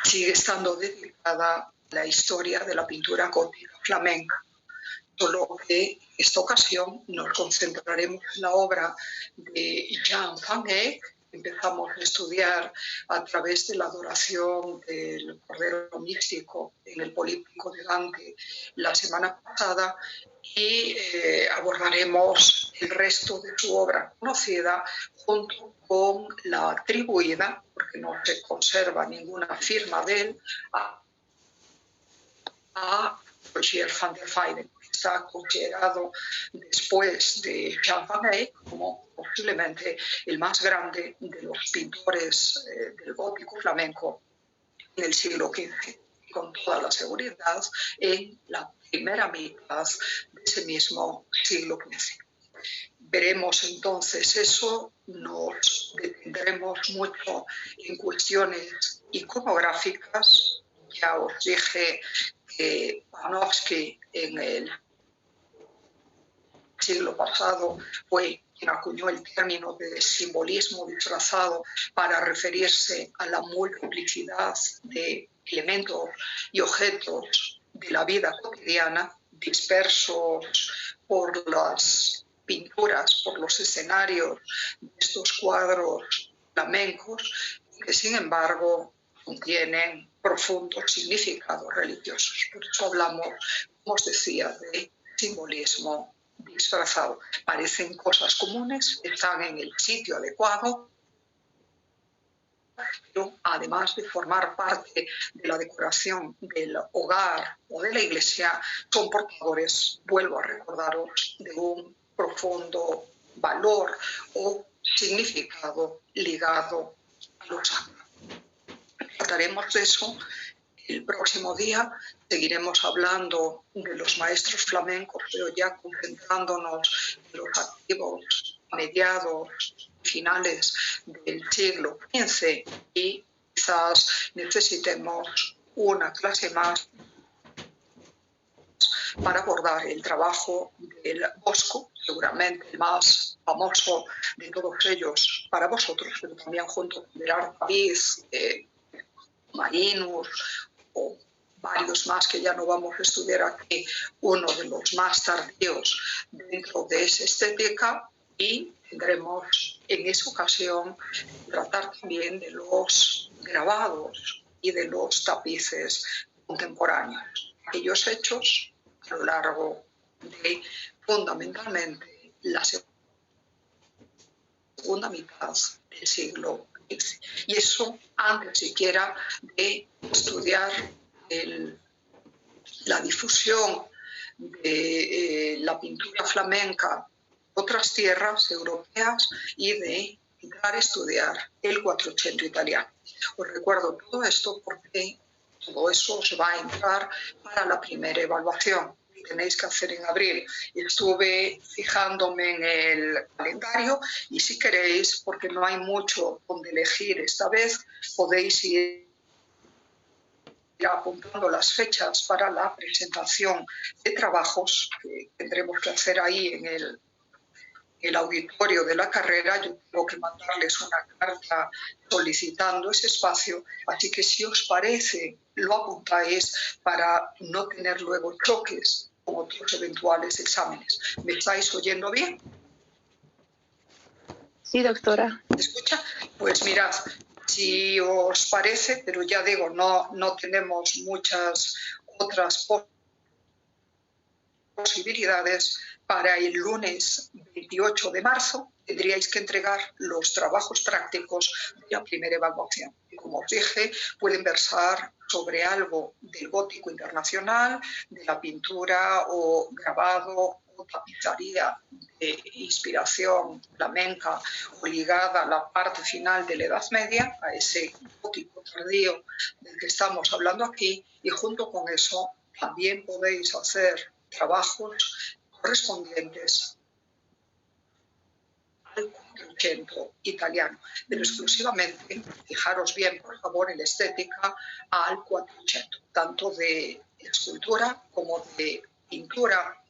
sigue estando dedicada a la historia de la pintura gótica flamenca, solo que en esta ocasión nos concentraremos en la obra de Jan van Eyck. Empezamos a estudiar a través de la adoración del Cordero Místico en el Políptico de Dante la semana pasada y abordaremos el resto de su obra conocida junto con la atribuida, porque no se conserva ninguna firma de él, a Rogier van der Weyden. Está considerado después de Jan van Eyck como posiblemente el más grande de los pintores del gótico flamenco en el siglo XV, con toda la seguridad en la primera mitad de ese mismo siglo XV. Veremos entonces eso, nos detendremos mucho en cuestiones iconográficas. Ya os dije que Panofsky en el siglo pasado fue quien acuñó el término de simbolismo disfrazado para referirse a la multiplicidad de elementos y objetos de la vida cotidiana dispersos por las pinturas, por los escenarios de estos cuadros flamencos, que sin embargo contienen profundos significados religiosos. Por eso hablamos, como os decía, de simbolismo disfrazado. Parecen cosas comunes, están en el sitio adecuado, pero además de formar parte de la decoración del hogar o de la iglesia, son portadores, vuelvo a recordaros, de un profundo valor o significado ligado a lo sacro. Trataremos de eso el próximo día. Seguiremos hablando de los maestros flamencos, pero ya concentrándonos en los activos a mediados, finales del siglo XV, y quizás necesitemos una clase más para abordar el trabajo del Bosco, seguramente el más famoso de todos ellos para vosotros, pero también junto con Gerard Davis, Marinus o varios más que ya no vamos a estudiar aquí, uno de los más tardíos dentro de esa estética, y tendremos en esa ocasión tratar también de los grabados y de los tapices contemporáneos, aquellos hechos a lo largo de fundamentalmente la segunda mitad del siglo XV. Y eso antes siquiera de estudiar la difusión de la pintura flamenca en otras tierras europeas y de entrar a estudiar el Quattrocento italiano. Os recuerdo todo esto porque todo eso os va a entrar para la primera evaluación que tenéis que hacer en abril. Estuve fijándome en el calendario y si queréis, porque no hay mucho donde elegir esta vez, podéis ir apuntando las fechas para la presentación de trabajos que tendremos que hacer ahí en el auditorio de la carrera. Yo tengo que mandarles una carta solicitando ese espacio, así que si os parece lo apuntáis para no tener luego choques con otros eventuales exámenes. ¿Me estáis oyendo bien? Sí, doctora. ¿Me escucha? Pues mirad, si os parece, pero ya digo, no tenemos muchas otras posibilidades. Para el lunes 28 de marzo tendríais que entregar los trabajos prácticos de la primera evaluación. Como os dije, pueden versar sobre algo del gótico internacional, de la pintura o grabado o tapizaría de inspiración flamenca o ligada a la parte final de la Edad Media, a ese gótico tardío del que estamos hablando aquí, y junto con eso también podéis hacer trabajos correspondientes al Quattrocento italiano, pero exclusivamente, fijaros bien por favor en la estética, al Quattrocento, tanto de escultura como de pintura,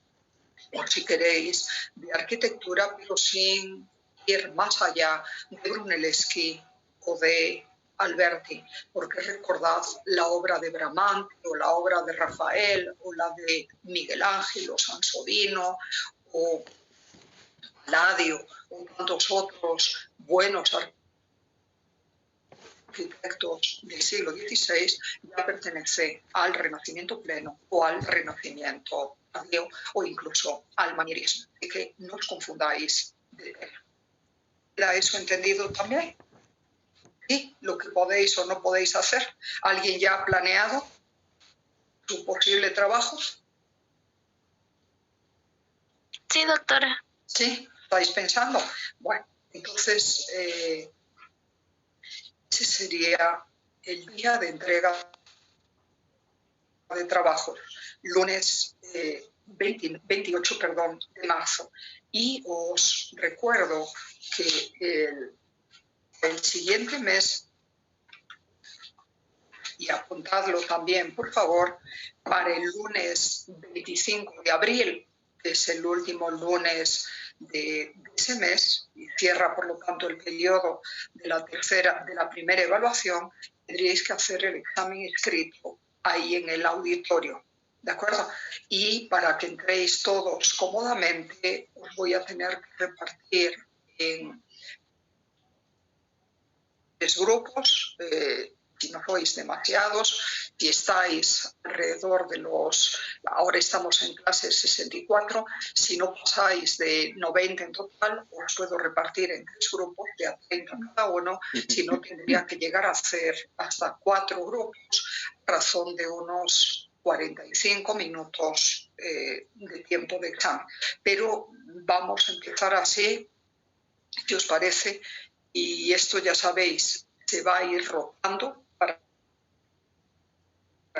o si queréis, de arquitectura, pero sin ir más allá de Brunelleschi o de Alberti, porque recordad la obra de Bramante o la obra de Rafael o la de Miguel Ángel o Sansovino o Palladio o tantos otros buenos arquitectos del siglo XVI, ya pertenece al Renacimiento pleno o al Renacimiento tardío o incluso al manierismo. Así que no os confundáis de tema. ¿Era eso entendido también? ¿Y lo que podéis o no podéis hacer? ¿Alguien ya ha planeado su posible trabajo? Sí, doctora. ¿Sí? ¿Estáis pensando? Bueno, entonces ese sería el día de entrega de trabajo, lunes 28 de marzo. Y os recuerdo que el siguiente mes, y apuntadlo también, por favor, para el lunes 25 de abril, que es el último lunes de ese mes, y cierra, por lo tanto, el periodo de la primera evaluación, tendríais que hacer el examen escrito ahí en el auditorio, ¿de acuerdo? Y para que entréis todos cómodamente, os voy a tener que repartir en 3 grupos, si no sois demasiados, si estáis alrededor de ahora estamos en clase 64, si no pasáis de 90 en total, os puedo repartir en 3 grupos de a 30 cada uno, si no tendría que llegar a hacer hasta 4 grupos, a razón de unos 45 minutos de tiempo de examen. Pero vamos a empezar así, ¿qué os parece? Y esto ya sabéis, se va a ir rotando para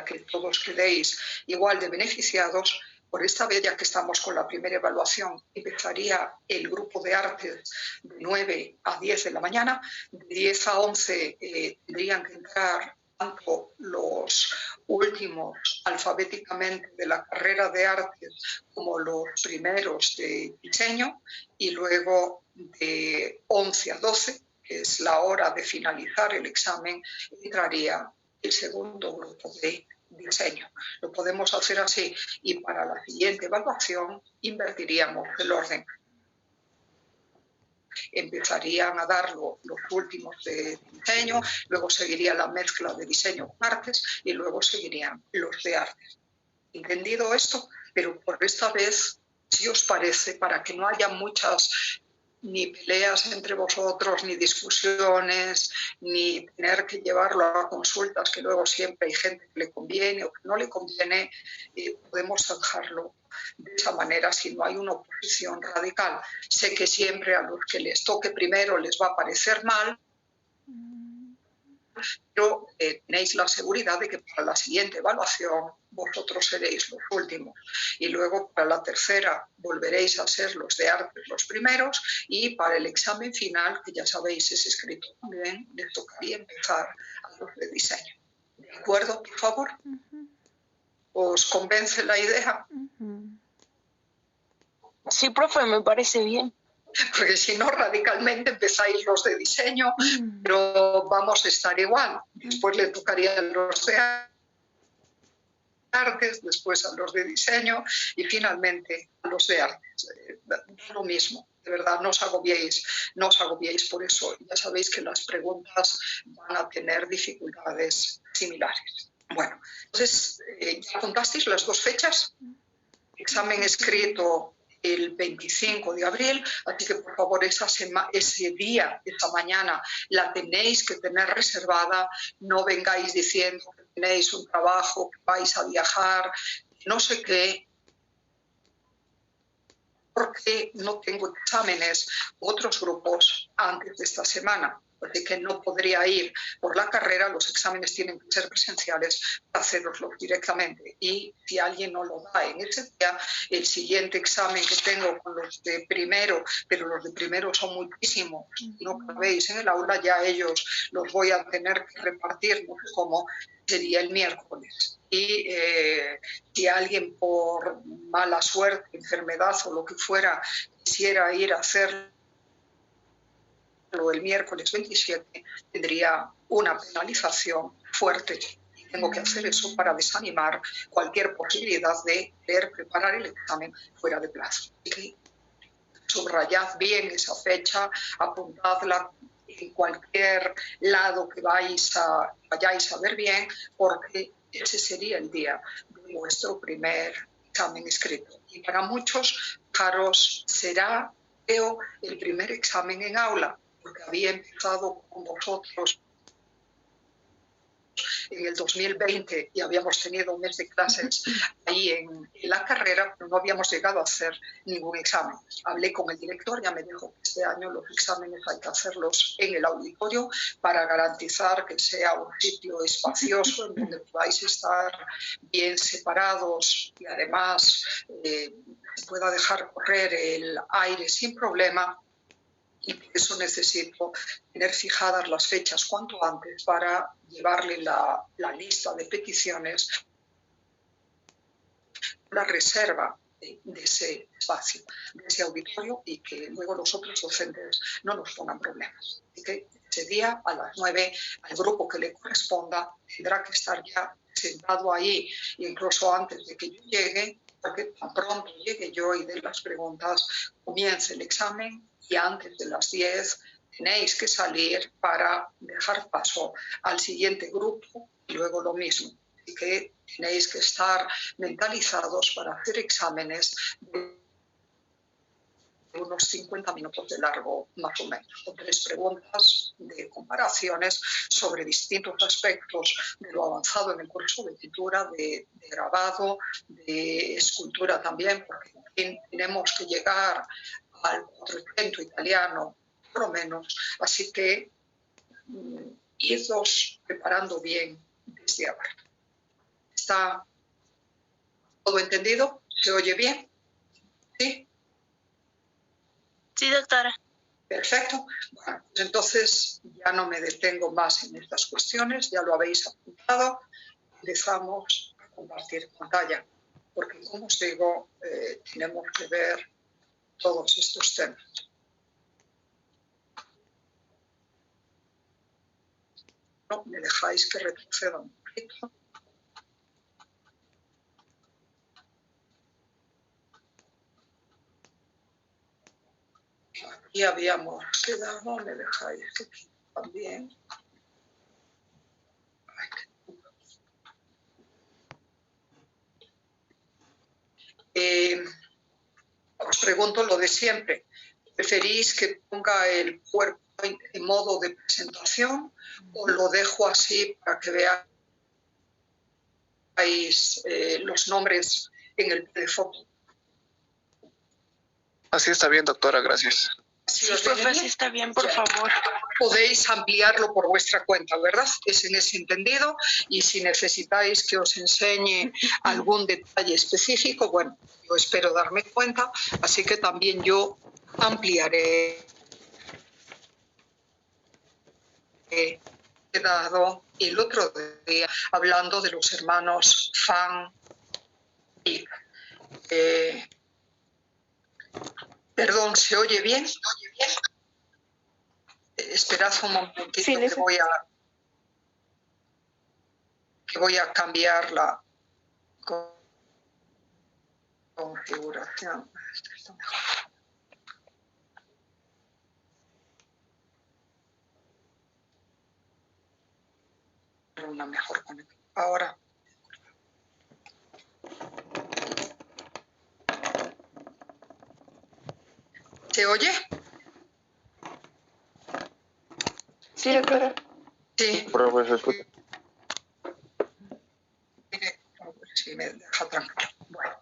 que todos quedéis igual de beneficiados. Por esta vez, ya que estamos con la primera evaluación, empezaría el grupo de artes de 9 a 10 de la mañana. De 10 a 11 tendrían que entrar tanto los últimos alfabéticamente de la carrera de artes como los primeros de diseño, y luego de 11 a 12, que es la hora de finalizar el examen, entraría el segundo grupo de diseño. Lo podemos hacer así, y para la siguiente evaluación invertiríamos el orden. Empezarían a darlo los últimos de diseño, luego seguiría la mezcla de diseño con artes y luego seguirían los de artes. ¿Entendido esto? Pero por esta vez, si os parece, para que no haya muchas ni peleas entre vosotros, ni discusiones, ni tener que llevarlo a consultas, que luego siempre hay gente que le conviene o que no le conviene, podemos dejarlo de esa manera si no hay una oposición radical. Sé que siempre a los que les toque primero les va a parecer mal, pero tenéis la seguridad de que para la siguiente evaluación vosotros seréis los últimos, y luego para la tercera volveréis a ser los de artes los primeros, y para el examen final, que ya sabéis es escrito también, les tocaría empezar a los de diseño. ¿De acuerdo, por favor? ¿Os convence la idea? Sí, profe, me parece bien. Porque si no, radicalmente empezáis los de diseño, pero vamos a estar igual. Después le tocaría a los de artes, después a los de diseño y finalmente a los de artes. Lo mismo, de verdad, no os agobiéis por eso. Ya sabéis que las preguntas van a tener dificultades similares. Bueno, entonces, ¿ya apuntasteis las 2 fechas? Examen escrito el 25 de abril, así que por favor ese día, esa mañana, la tenéis que tener reservada. No vengáis diciendo que tenéis un trabajo, que vais a viajar, no sé qué, porque no tengo exámenes u otros grupos antes de esta semana. Así que no podría ir por la carrera, los exámenes tienen que ser presenciales para hacerlos directamente. Y si alguien no lo da en ese día, el siguiente examen que tengo con los de primero, pero los de primero son muchísimos, no cabéis en el aula, ya ellos los voy a tener que repartir, no sé cómo, sería el miércoles. Y si alguien por mala suerte, enfermedad o lo que fuera, quisiera ir a hacerlo el miércoles 27, tendría una penalización fuerte. Y tengo que hacer eso para desanimar cualquier posibilidad de poder preparar el examen fuera de plazo. Así que subrayad bien esa fecha, apuntadla en cualquier lado que vayáis a ver bien, porque ese sería el día de vuestro primer examen escrito. Y para muchos, fijaros, será, creo, el primer examen en aula, porque había empezado con vosotros en el 2020 y habíamos tenido un mes de clases ahí en la carrera, pero no habíamos llegado a hacer ningún examen. Hablé con el director, ya me dijo que este año los exámenes hay que hacerlos en el auditorio para garantizar que sea un sitio espacioso en donde podáis estar bien separados y además se pueda dejar correr el aire sin problema. Y por eso necesito tener fijadas las fechas cuanto antes para llevarle la lista de peticiones, la reserva de ese espacio, de ese auditorio, y que luego los otros docentes no nos pongan problemas. Así que ese día a las 9 al grupo que le corresponda tendrá que estar ya sentado ahí, incluso antes de que yo llegue, porque tan pronto llegue yo y de las preguntas comience el examen, y antes de las 10 tenéis que salir para dejar paso al siguiente grupo y luego lo mismo. Así que tenéis que estar mentalizados para hacer exámenes de unos 50 minutos de largo, más o menos, con 3 preguntas de comparaciones sobre distintos aspectos de lo avanzado en el curso de pintura, de grabado, de escultura también, porque en fin, tenemos que llegar al Quattrocento italiano, por lo menos. Así que idlos preparando bien desde ahora. ¿Está todo entendido? ¿Se oye bien? ¿Sí? Sí, doctora. Perfecto. Bueno, pues entonces ya no me detengo más en estas cuestiones, ya lo habéis apuntado. Empezamos a compartir pantalla, porque como os digo, tenemos que ver todos estos temas. No, me dejáis que retroceda un poquito. Aquí habíamos quedado, me dejáis aquí también. Os pregunto lo de siempre. ¿Preferís que ponga el PowerPoint en modo de presentación o lo dejo así para que veáis los nombres en el PDF? Así está bien, doctora, gracias. Sí, profe, sí está bien, por favor. Podéis ampliarlo por vuestra cuenta, ¿verdad? Es en ese entendido. Y si necesitáis que os enseñe algún detalle específico, bueno, yo espero darme cuenta, así que también yo ampliaré. He quedado el otro día hablando de los hermanos Van Eyck. Perdón, ¿se oye bien? Esperad un momentito, sí, que voy a cambiar la configuración. Esto mejor. Una mejor conexión. Ahora. ¿Se oye? Sí, doctora. Sí. Profesor. Sí, me deja tranquilo. Bueno.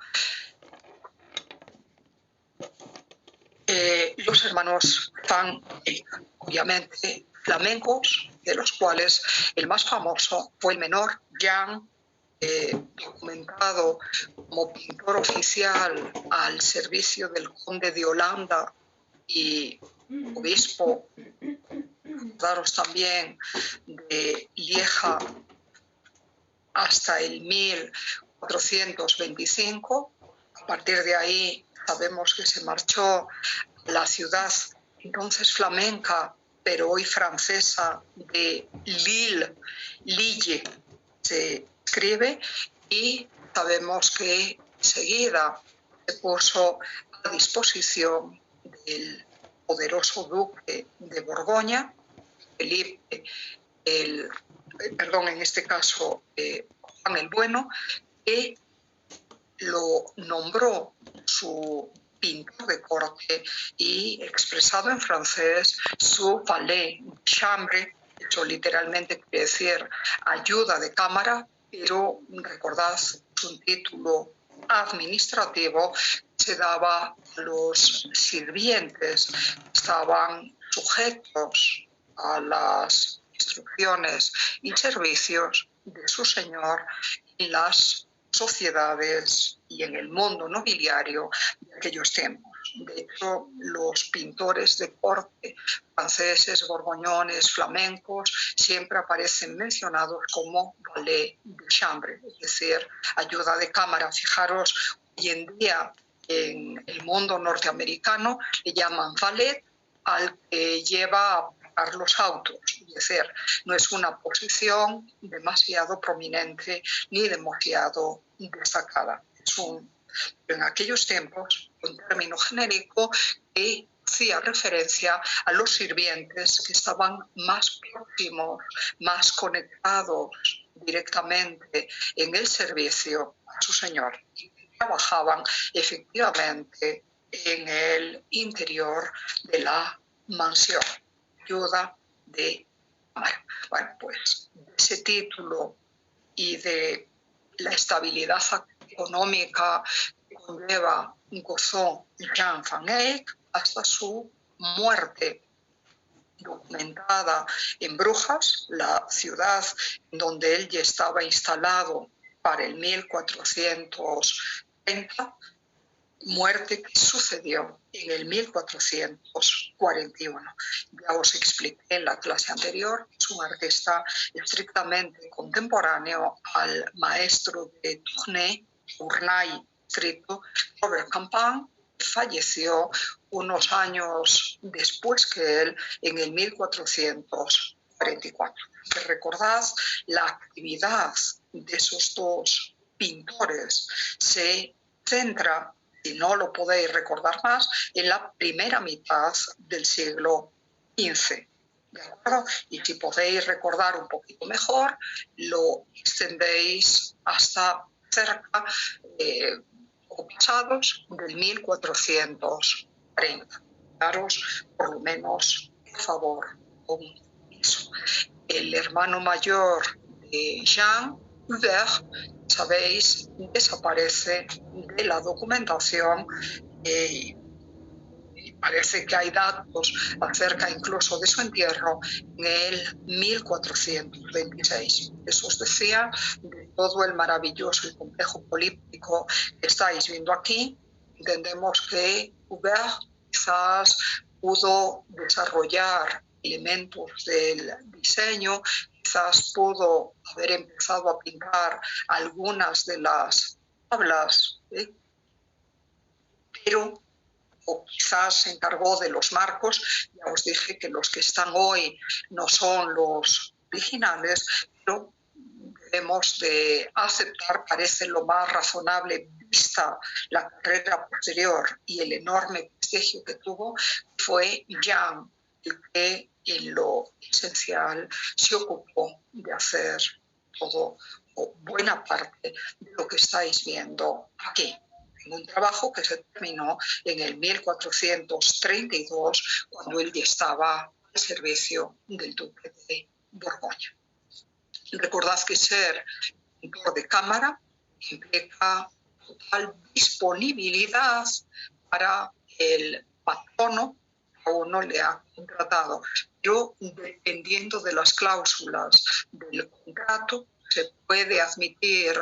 Los hermanos Van Eyck, obviamente flamencos, de los cuales el más famoso fue el menor, Jan, documentado como pintor oficial al servicio del conde de Holanda y obispo, daros también, de Lieja hasta el 1425. A partir de ahí sabemos que se marchó a la ciudad entonces flamenca pero hoy francesa, de Lille se escribe, y sabemos que enseguida se puso a disposición del poderoso duque de Borgoña, Felipe, en este caso Juan el Bueno, que lo nombró su pintor de corte y, expresado en francés, su valet de chambre. Eso literalmente quiere decir ayuda de cámara, pero recordad, es un título administrativo que se daba a los sirvientes que estaban sujetos a las instrucciones y servicios de su señor en las sociedades y en el mundo nobiliario de aquellos tiempos. De hecho, los pintores de corte franceses, borgoñones, flamencos, siempre aparecen mencionados como valet de chambre, es decir, ayuda de cámara. Fijaros, hoy en día en el mundo norteamericano le llaman valet al que lleva a aparcar los autos, es decir, no es una posición demasiado prominente ni demasiado destacada. En aquellos tiempos, un término genérico que hacía referencia a los sirvientes que estaban más próximos, más conectados directamente en el servicio a su señor, y que trabajaban efectivamente en el interior de la mansión, ayuda de cámara. Bueno, pues de ese título y de la estabilidad económica que conlleva gozó Jean Van Eyck hasta su muerte, documentada en Brujas, la ciudad donde él ya estaba instalado para el 1430, muerte que sucedió en el 1441. Ya os expliqué en la clase anterior, es un artista estrictamente contemporáneo al maestro de Tournai, escrito Robert Campin, que falleció unos años después que él, en el 1444. Que recordad, la actividad de esos dos pintores se centra, si no lo podéis recordar más, en la primera mitad del siglo XV. ¿De acuerdo? Y si podéis recordar un poquito mejor, lo extendéis hasta cerca o pasados del 1430. Daros por lo menos por favor con eso. El hermano mayor de Jean, Hubert, sabéis, desaparece de la documentación y parece que hay datos acerca incluso de su entierro en el 1426. Eso os decía de todo el maravilloso y complejo político que estáis viendo aquí. Entendemos que Hubert quizás pudo desarrollar elementos del diseño, quizás pudo haber empezado a pintar algunas de las tablas, pero o quizás se encargó de los marcos. Ya os dije que los que están hoy no son los originales, pero debemos de aceptar, parece lo más razonable vista la carrera posterior y el enorme prestigio que tuvo, fue Jean el que en lo esencial se ocupó de hacer todo o buena parte de lo que estáis viendo aquí. Un trabajo que se terminó en el 1432, cuando él ya estaba al servicio del duque de Borgoña. Recordad que ser pintor de cámara implica total disponibilidad para el patrono que a uno le ha contratado, pero dependiendo de las cláusulas del contrato, se puede admitir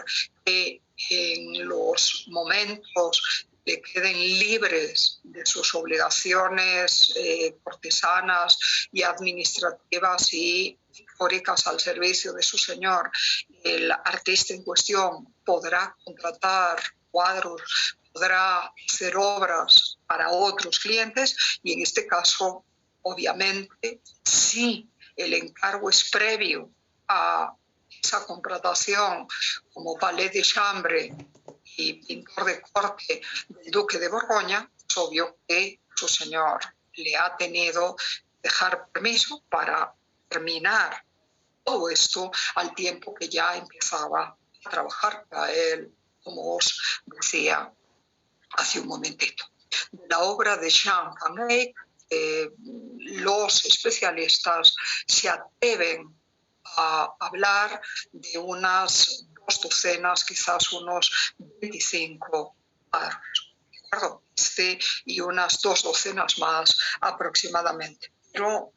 que en los momentos que queden libres de sus obligaciones cortesanas y administrativas y históricas al servicio de su señor, el artista en cuestión podrá contratar cuadros, podrá hacer obras para otros clientes, y en este caso obviamente, si el encargo es previo a esa contratación como valet de chambre y pintor de corte del duque de Borgoña, es obvio que su señor le ha tenido que dejar permiso para terminar todo esto al tiempo que ya empezaba a trabajar para él, como os decía hace un momentito. De la obra de Jean Van Eyck, los especialistas se atreven a hablar de unas 2 docenas, quizás unos 25 cuadros, ¿de acuerdo? Y unas 2 docenas más aproximadamente. Pero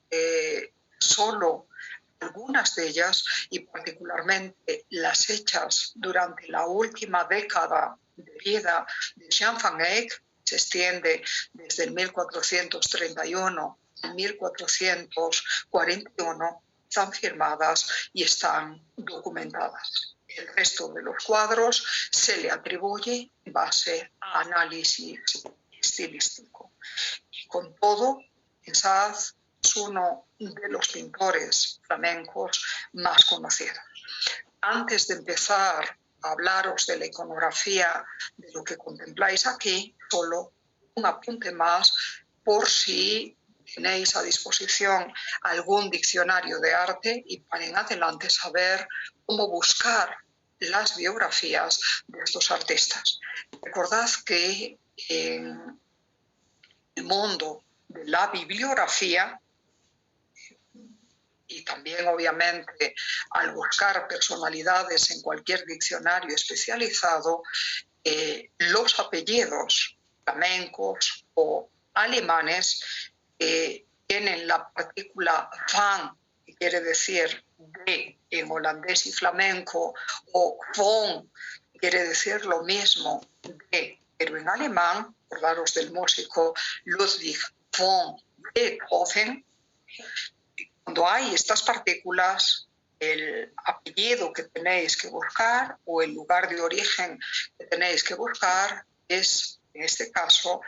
solo algunas de ellas, y particularmente las hechas durante la última década de vida de Jean Van Eyck, se extiende desde el 1431 al 1441, están firmadas y están documentadas. El resto de los cuadros se le atribuye en base a análisis estilístico. Y con todo, pensad, es uno de los pintores flamencos más conocidos. Antes de empezar a hablaros de la iconografía de lo que contempláis aquí, solo un apunte más por si tenéis a disposición algún diccionario de arte y para en adelante saber cómo buscar las biografías de estos artistas. Recordad que en el mundo de la bibliografía, y también obviamente al buscar personalidades en cualquier diccionario especializado, los apellidos flamencos o alemanes tienen la partícula van, que quiere decir de en holandés y flamenco, o von, que quiere decir lo mismo de, pero en alemán, acordaros del músico Ludwig von Beethoven. Cuando hay estas partículas, el apellido que tenéis que buscar o el lugar de origen que tenéis que buscar es, en este caso,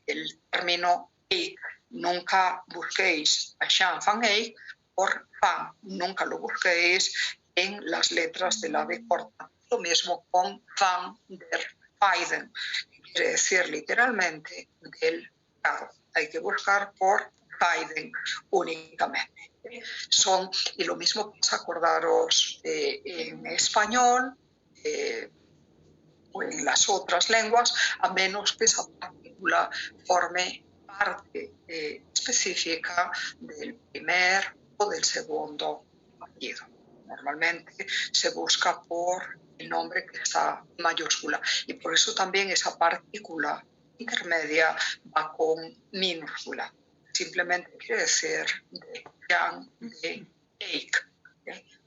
el término Eyck. Nunca busquéis a Jean Van Eyck por Van, nunca lo busquéis en las letras de la B corta. Lo mismo con Van der Weyden, que quiere decir literalmente del prado. Hay que buscar por Weyden únicamente. Y lo mismo pasa, acordaros, en español o en las otras lenguas, a menos que esa partícula forme parte específica del primer o del segundo apellido. Normalmente se busca por el nombre que está en mayúscula y por eso también esa partícula intermedia va con minúscula. Simplemente quiere decir de Jean de Eyck,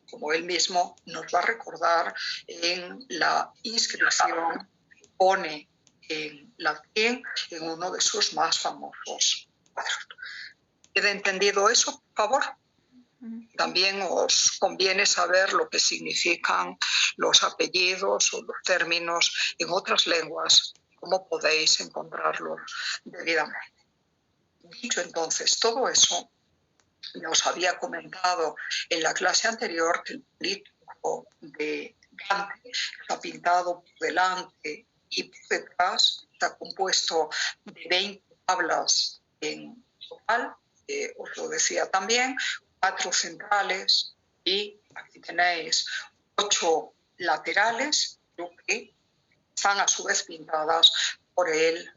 como él mismo nos va a recordar en la inscripción que pone en latín en uno de sus más famosos cuadros. ¿Queda entendido eso, por favor? También os conviene saber lo que significan los apellidos o los términos en otras lenguas, cómo podéis encontrarlos debidamente. Dicho entonces todo eso, nos había comentado en la clase anterior que el políptico de Dante está pintado por delante y por detrás, está compuesto de 20 tablas en total, os lo decía también, 4 centrales y aquí tenéis 8 laterales, que están a su vez pintadas por el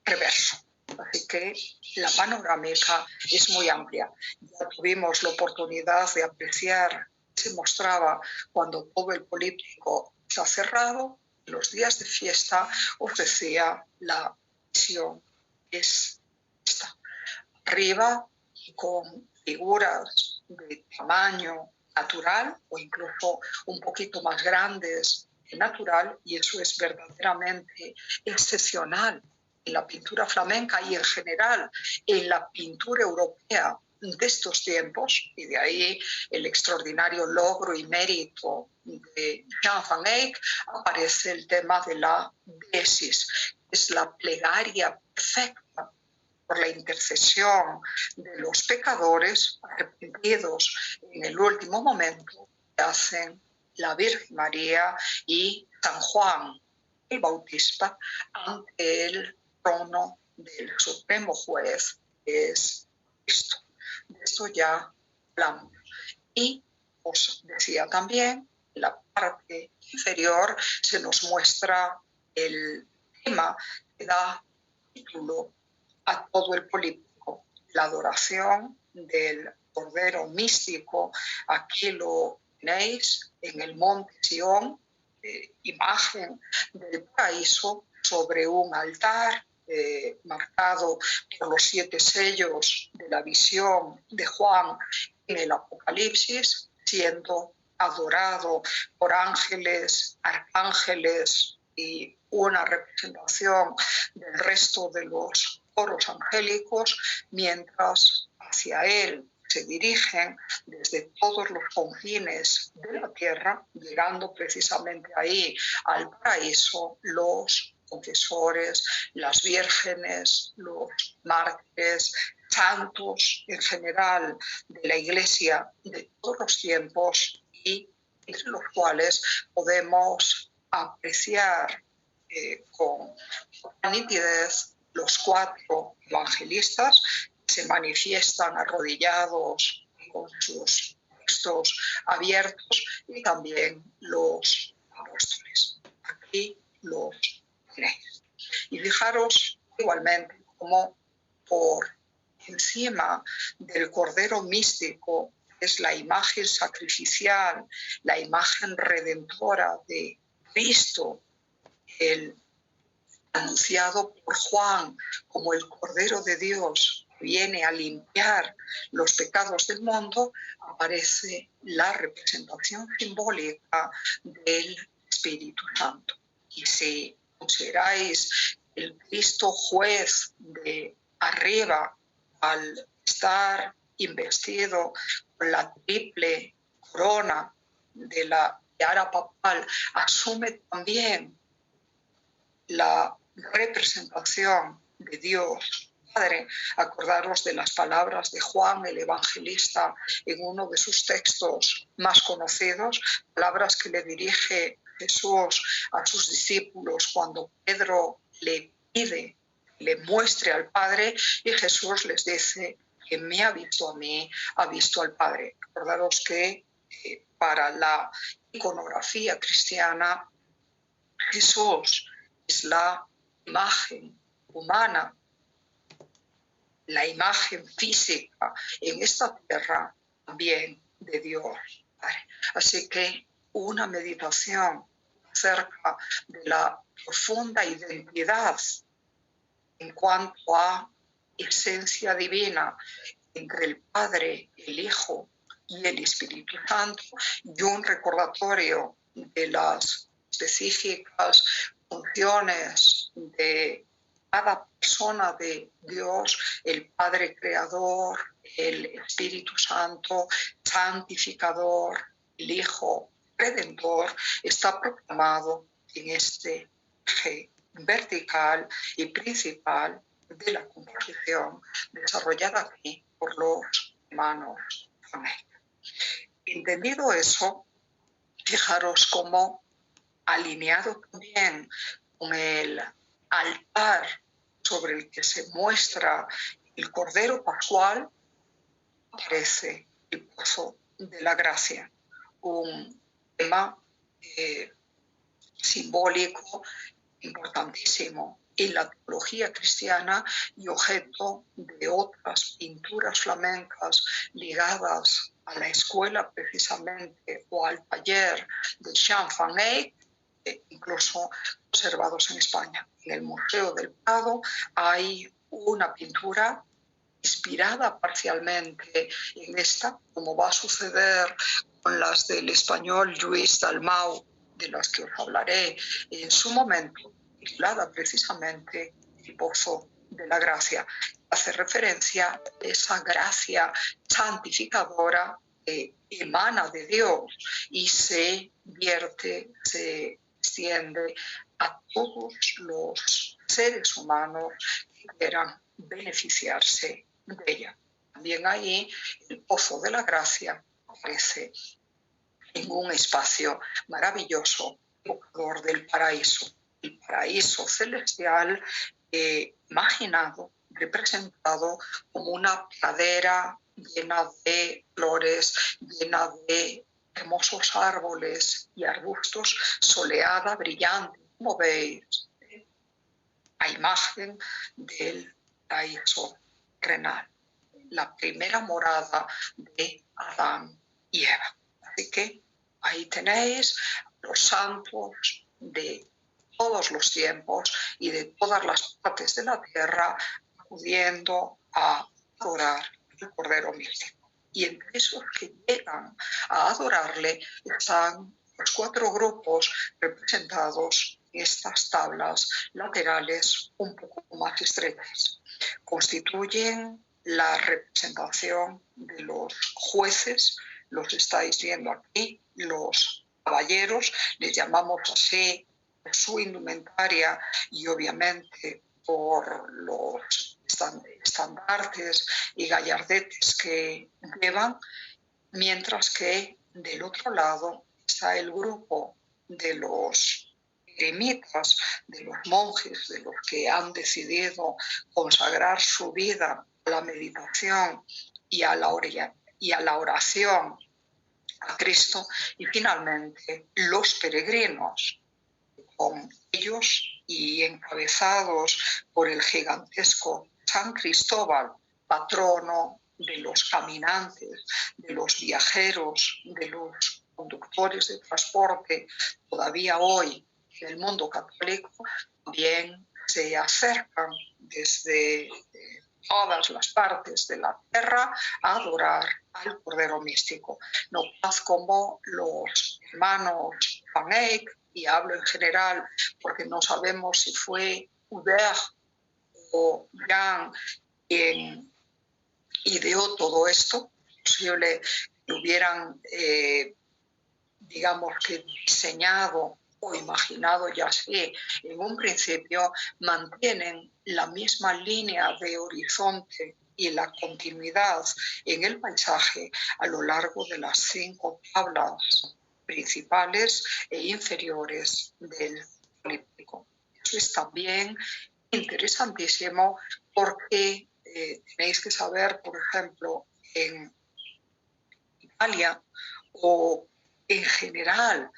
reverso. Así que la panorámica es muy amplia. Ya tuvimos la oportunidad de apreciar qué se mostraba cuando todo el políptico está cerrado. En los días de fiesta os decía la visión es esta. Arriba con figuras de tamaño natural o incluso un poquito más grandes que natural, y eso es verdaderamente excepcional en la pintura flamenca y en general en la pintura europea de estos tiempos, y de ahí el extraordinario logro y mérito de Jean Van Eyck, aparece el tema de la diesis, es la plegaria perfecta por la intercesión de los pecadores arrepentidos en el último momento que hacen la Virgen María y San Juan el Bautista ante el trono del Supremo Juez, que es Cristo. De esto ya hablamos. Y os decía también, en la parte inferior se nos muestra el tema que da título a todo el políptico, la adoración del Cordero místico. Aquí lo tenéis en el monte Sión, imagen del paraíso, sobre un altar marcado por los 7 sellos de la visión de Juan en el Apocalipsis, siendo adorado por ángeles, arcángeles y una representación del resto de los coros angélicos, mientras hacia él se dirigen desde todos los confines de la tierra, llegando precisamente ahí al paraíso, los confesores, las vírgenes, los mártires, santos en general de la Iglesia de todos los tiempos, y entre los cuales podemos apreciar con nitidez los 4 evangelistas que se manifiestan arrodillados con sus textos abiertos, y también los apóstoles. Aquí los tenéis. Y fijaros igualmente como por encima del Cordero místico, es la imagen sacrificial, la imagen redentora de Cristo, el anunciado por Juan como el Cordero de Dios que viene a limpiar los pecados del mundo, aparece la representación simbólica del Espíritu Santo. Y si consideráis el Cristo juez de arriba, al estar investido con la triple corona de la tiara papal, asume también la representación de Dios Padre. Acordaros de las palabras de Juan el Evangelista en uno de sus textos más conocidos, palabras que le dirige Jesús a sus discípulos cuando Pedro le pide le muestre al Padre, y Jesús les dice: quien me ha visto a mí, ha visto al Padre. Acordaros que para la iconografía cristiana, Jesús es la imagen humana, la imagen física en esta tierra también de Dios Padre. Así que una meditación acerca de la profunda identidad en cuanto a esencia divina entre el Padre, el Hijo y el Espíritu Santo, y un recordatorio de las específicas funciones de cada persona de Dios, el Padre Creador, el Espíritu Santo Santificador, el Hijo Redentor, está proclamado en este eje vertical y principal de la composición desarrollada aquí por los hermanos Famel. Entendido eso, fijaros cómo alineado también con el altar sobre el que se muestra el Cordero Pascual, aparece el pozo de la gracia, un tema simbólico importantísimo en la teología cristiana y objeto de otras pinturas flamencas ligadas a la escuela precisamente o al taller de Jean Van Eyck, incluso conservados en España. En el Museo del Prado hay una pintura inspirada parcialmente en esta, como va a suceder con las del español Lluís Dalmau, de las que os hablaré en su momento, titulada precisamente El Pozo de la Gracia. Hace referencia a esa gracia santificadora que emana de Dios y se vierte, se extiende a todos los seres humanos que quieran beneficiarse de ella. También ahí el pozo de la gracia aparece en un espacio maravilloso, evocador del paraíso. El paraíso celestial imaginado, representado como una pradera llena de flores, llena de hermosos árboles y arbustos, soleada, brillante, como veis, a imagen del paraíso terrenal, la primera morada de Adán y Eva. Así que ahí tenéis los santos de todos los tiempos y de todas las partes de la tierra acudiendo a adorar al Cordero místico. Y entre esos que llegan a adorarle están los 4 grupos representados en estas tablas laterales un poco más estrechas. Constituyen la representación de los jueces, los estáis viendo aquí, los caballeros, les llamamos así por su indumentaria y obviamente por los estandartes y gallardetes que llevan, mientras que del otro lado está el grupo de los eremitas, de los monjes, de los que han decidido consagrar su vida a la meditación y a la oración a Cristo, y finalmente los peregrinos, con ellos y encabezados por el gigantesco San Cristóbal, patrono de los caminantes, de los viajeros, de los conductores de transporte, todavía hoy en el mundo católico, también se acercan desde todas las partes de la tierra a adorar al Cordero místico. No más como los hermanos Van Eyck, y hablo en general porque no sabemos si fue Hubert o Jan quien ideó todo esto. Es posible que hubieran, digamos que diseñado o imaginado ya sé, en un principio, mantienen la misma línea de horizonte y la continuidad en el paisaje a lo largo de las 5 tablas principales e inferiores del políptico. Eso es también interesantísimo porque tenéis que saber, por ejemplo, en Italia o en general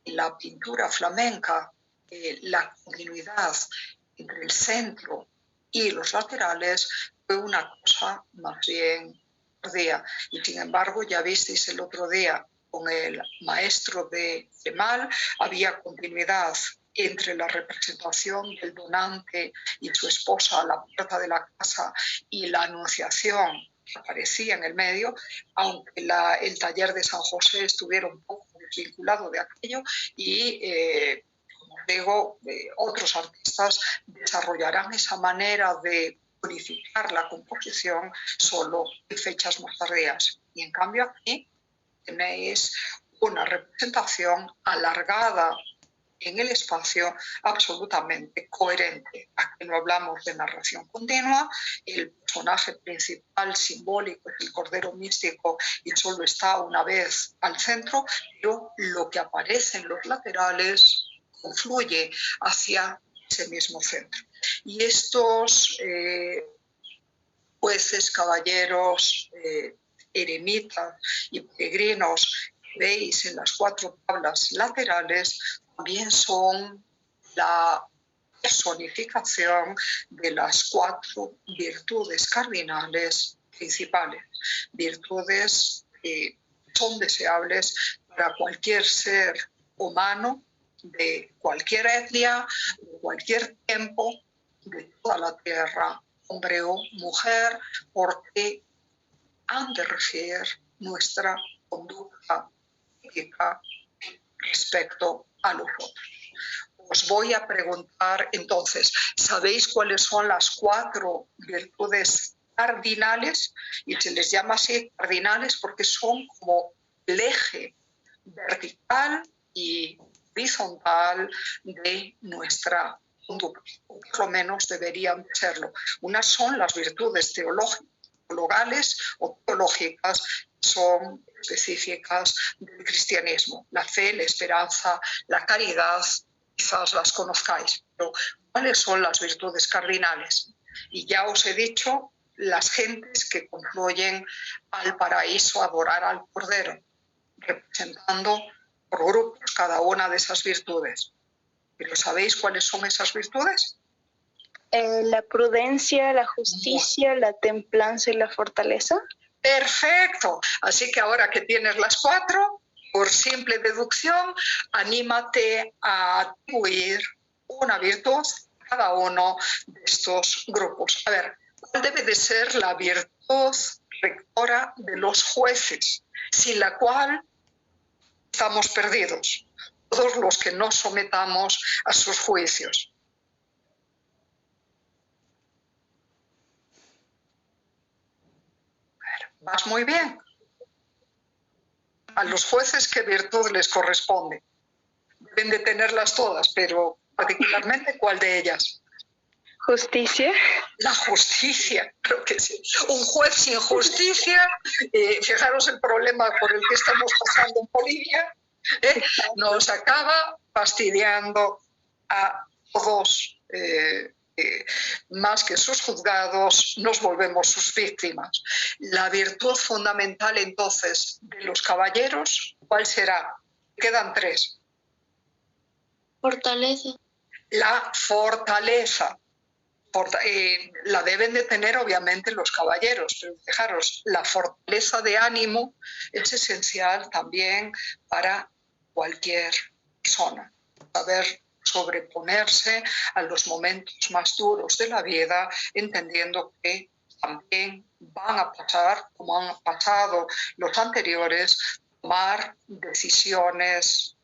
en la pintura flamenca, la continuidad entre el centro y los laterales fue una cosa más bien tardía. Y sin embargo, ya visteis el otro día con el maestro de Cemal, había continuidad entre la representación del donante y su esposa a la puerta de la casa y la anunciación que aparecía en el medio, aunque el taller de San José estuviera un poco desvinculado de aquello y, como digo, otros artistas desarrollarán esa manera de purificar la composición solo en fechas más tardías. Y en cambio aquí tenéis una representación alargada en el espacio absolutamente coherente. Aquí no hablamos de narración continua, el personaje principal simbólico es el Cordero místico y solo está una vez al centro, pero lo que aparece en los laterales confluye hacia ese mismo centro. Y estos jueces, caballeros, eremitas y peregrinos que veis en las 4 tablas laterales también son la personificación de las 4 virtudes cardinales principales, virtudes que son deseables para cualquier ser humano de cualquier etnia, de cualquier tiempo, de toda la tierra, hombre o mujer, porque han de regir nuestra conducta ética respecto a los otros. Os voy a preguntar entonces, ¿sabéis cuáles son las 4 virtudes cardinales? Y se les llama así cardinales porque son como el eje vertical y horizontal de nuestra conductas, o por lo menos deberían serlo. Unas son las virtudes teologales o teológicas, son específicas del cristianismo. La fe, la esperanza, la caridad, quizás las conozcáis, pero ¿cuáles son las virtudes cardinales? Y ya os he dicho las gentes que confluyen al paraíso a adorar al Cordero, representando por grupos cada una de esas virtudes. ¿Pero sabéis cuáles son esas virtudes? La prudencia, la justicia, la templanza y la fortaleza. Perfecto. Así que ahora que tienes las 4, por simple deducción, anímate a atribuir una virtud a cada uno de estos grupos. A ver, ¿cuál debe de ser la virtud rectora de los jueces, sin la cual estamos perdidos, todos los que nos sometamos a sus juicios? Vas muy bien. A los jueces, ¿qué virtud les corresponde? Deben de tenerlas todas, pero particularmente, ¿cuál de ellas? Justicia. La justicia, creo que sí. Un juez sin justicia, fijaros el problema por el que estamos pasando en Bolivia, nos acaba fastidiando a todos, más que sus juzgados, nos volvemos sus víctimas. La virtud fundamental entonces de los caballeros, ¿cuál será? Quedan 3. Fortaleza. La fortaleza. La deben de tener obviamente los caballeros, pero fijaros, la fortaleza de ánimo es esencial también para cualquier persona. Saber sobreponerse a los momentos más duros de la vida, entendiendo que también van a pasar, como han pasado los anteriores, tomar decisiones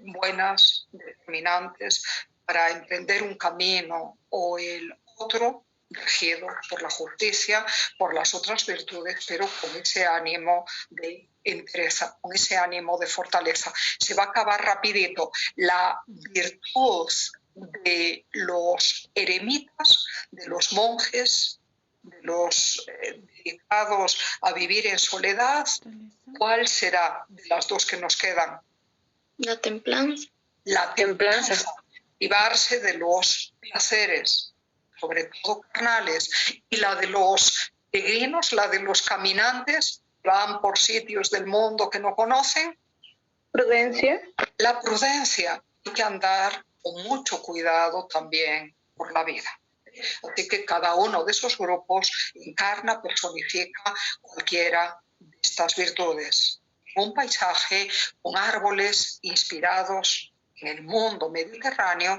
buenas, determinantes, para emprender un camino o el otro, regido por la justicia, por las otras virtudes, pero con ese ánimo de entereza, con ese ánimo de fortaleza. Se va a acabar rapidito. La virtud de los eremitas, de los monjes, de los dedicados a vivir en soledad, ¿cuál será de las 2 que nos quedan? La templanza. La templanza. Privarse de los placeres, sobre todo carnales, y la de los peregrinos, la de los caminantes, van por sitios del mundo que no conocen. Prudencia. La prudencia, hay que andar con mucho cuidado también por la vida. Así que cada uno de esos grupos encarna, personifica cualquiera de estas virtudes. Un paisaje con árboles inspirados en el mundo mediterráneo,